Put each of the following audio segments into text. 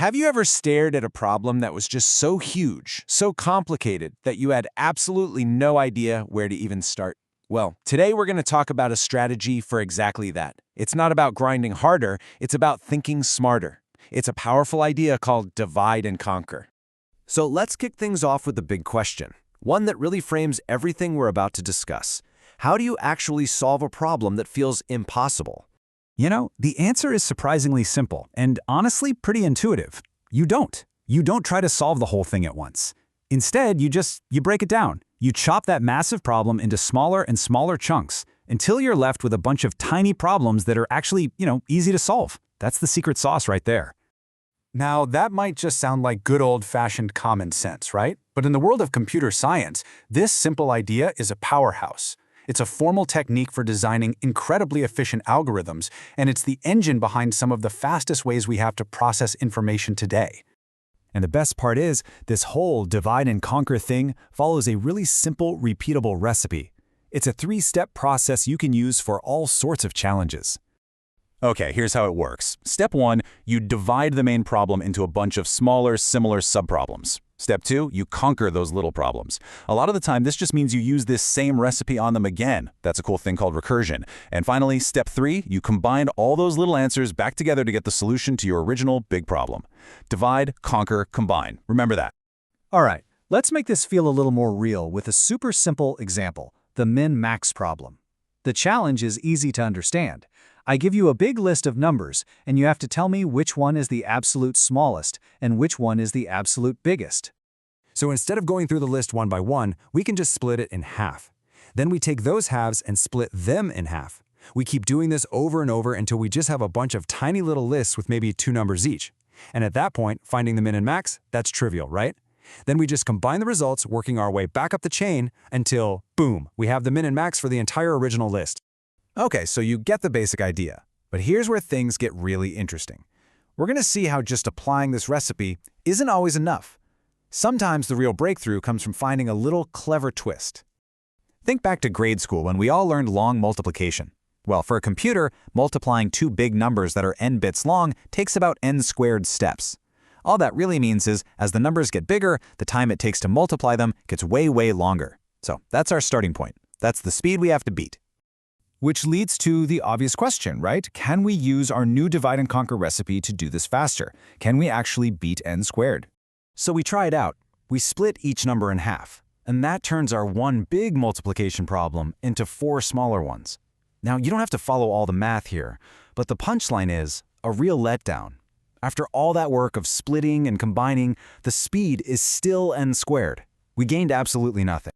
Have you ever stared at a problem that was just so huge, so complicated, that you had absolutely no idea where to even start? Well, today we're going to talk about a strategy for exactly that. It's not about grinding harder, it's about thinking smarter. It's a powerful idea called divide and conquer. So let's kick things off with the big question, one that really frames everything we're about to discuss. How do you actually solve a problem that feels impossible? You know, the answer is surprisingly simple and honestly pretty intuitive. You don't. You don't try to solve the whole thing at once. Instead, you break it down. You chop that massive problem into smaller and smaller chunks until you're left with a bunch of tiny problems that are actually, easy to solve. That's the secret sauce right there. Now, that might just sound like good old-fashioned common sense, right? But in the world of computer science, this simple idea is a powerhouse. It's a formal technique for designing incredibly efficient algorithms, and it's the engine behind some of the fastest ways we have to process information today. And the best part is, this whole divide and conquer thing follows a really simple, repeatable recipe. It's a three-step process you can use for all sorts of challenges. Okay, here's how it works. Step 1, you divide the main problem into a bunch of smaller, similar subproblems. Step 2, you conquer those little problems. A lot of the time, this just means you use this same recipe on them again. That's a cool thing called recursion. And finally, step 3, you combine all those little answers back together to get the solution to your original big problem. Divide, conquer, combine. Remember that. All right, let's make this feel a little more real with a super simple example, the min-max problem. The challenge is easy to understand. I give you a big list of numbers, and you have to tell me which one is the absolute smallest and which one is the absolute biggest. So instead of going through the list one by one, we can just split it in half. Then we take those halves and split them in half. We keep doing this over and over until we just have a bunch of tiny little lists with maybe 2 numbers each. And at that point, finding the min and max, that's trivial, right? Then we just combine the results, working our way back up the chain until, boom, we have the min and max for the entire original list. Okay, so you get the basic idea. But here's where things get really interesting. We're going to see how just applying this recipe isn't always enough. Sometimes the real breakthrough comes from finding a little clever twist. Think back to grade school when we all learned long multiplication. Well, for a computer, multiplying 2 big numbers that are n bits long takes about n squared steps. All that really means is, as the numbers get bigger, the time it takes to multiply them gets way, way longer. So that's our starting point. That's the speed we have to beat. Which leads to the obvious question, right? Can we use our new divide and conquer recipe to do this faster? Can we actually beat n squared? So we try it out. We split each number in half, and that turns our one big multiplication problem into 4 smaller ones. Now, you don't have to follow all the math here, but the punchline is a real letdown. After all that work of splitting and combining, the speed is still n squared. We gained absolutely nothing.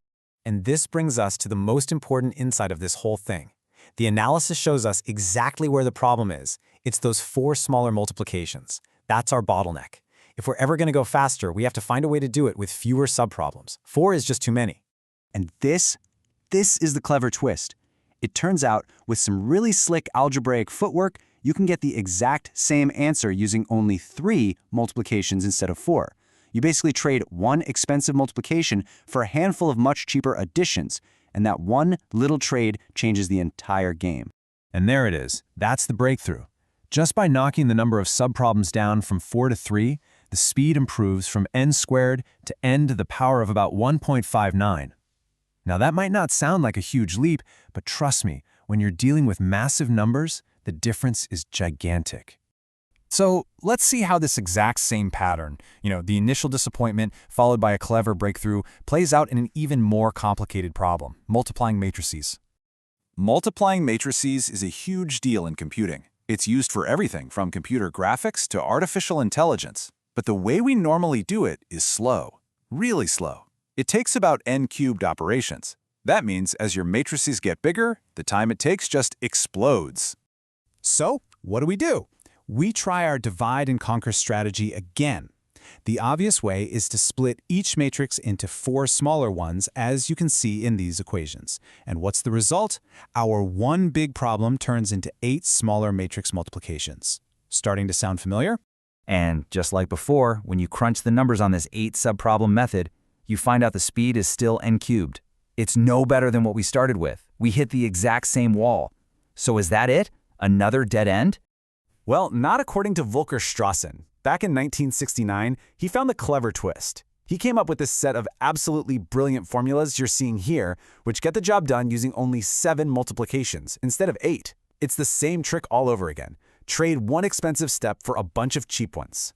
And this brings us to the most important insight of this whole thing. The analysis shows us exactly where the problem is. It's those 4 smaller multiplications. That's our bottleneck. If we're ever going to go faster, we have to find a way to do it with fewer subproblems. 4 is just too many. And this is the clever twist. It turns out, with some really slick algebraic footwork, you can get the exact same answer using only 3 multiplications instead of 4. You basically trade one expensive multiplication for a handful of much cheaper additions, and that one little trade changes the entire game. And there it is. That's the breakthrough. Just by knocking the number of subproblems down from 4 to 3, the speed improves from n squared to n to the power of about 1.59. Now that might not sound like a huge leap, but trust me, when you're dealing with massive numbers, the difference is gigantic. So let's see how this exact same pattern, the initial disappointment followed by a clever breakthrough, plays out in an even more complicated problem, multiplying matrices. Multiplying matrices is a huge deal in computing. It's used for everything from computer graphics to artificial intelligence. But the way we normally do it is slow, really slow. It takes about n-cubed operations. That means as your matrices get bigger, the time it takes just explodes. So, what do? We try our divide and conquer strategy again. The obvious way is to split each matrix into 4 smaller ones, as you can see in these equations. And what's the result? Our one big problem turns into 8 smaller matrix multiplications. Starting to sound familiar? And just like before, when you crunch the numbers on this 8 subproblem method, you find out the speed is still n cubed. It's no better than what we started with. We hit the exact same wall. So is that it? Another dead end? Well, not according to Volker Strassen. Back in 1969, he found the clever twist. He came up with this set of absolutely brilliant formulas you're seeing here, which get the job done using only 7 multiplications instead of 8. It's the same trick all over again. Trade one expensive step for a bunch of cheap ones.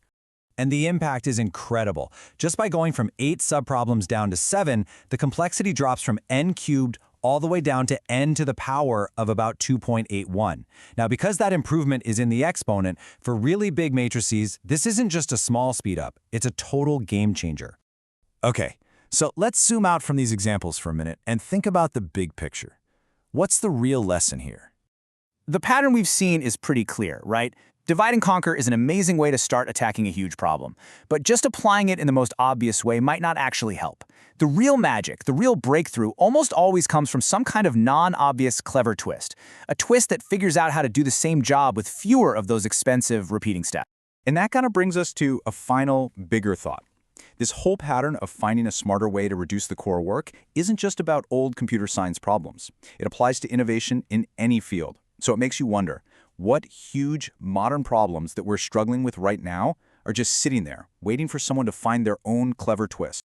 And the impact is incredible. Just by going from 8 subproblems down to 7, the complexity drops from n cubed all the way down to n to the power of about 2.81. Now, because that improvement is in the exponent, for really big matrices, this isn't just a small speed up, it's a total game changer. Okay, so let's zoom out from these examples for a minute and think about the big picture. What's the real lesson here? The pattern we've seen is pretty clear, right? Divide and conquer is an amazing way to start attacking a huge problem, but just applying it in the most obvious way might not actually help. The real magic, the real breakthrough, almost always comes from some kind of non-obvious clever twist, a twist that figures out how to do the same job with fewer of those expensive repeating steps. And that kind of brings us to a final, bigger thought. This whole pattern of finding a smarter way to reduce the core work isn't just about old computer science problems. It applies to innovation in any field. So it makes you wonder, what huge modern problems that we're struggling with right now are just sitting there, waiting for someone to find their own clever twist?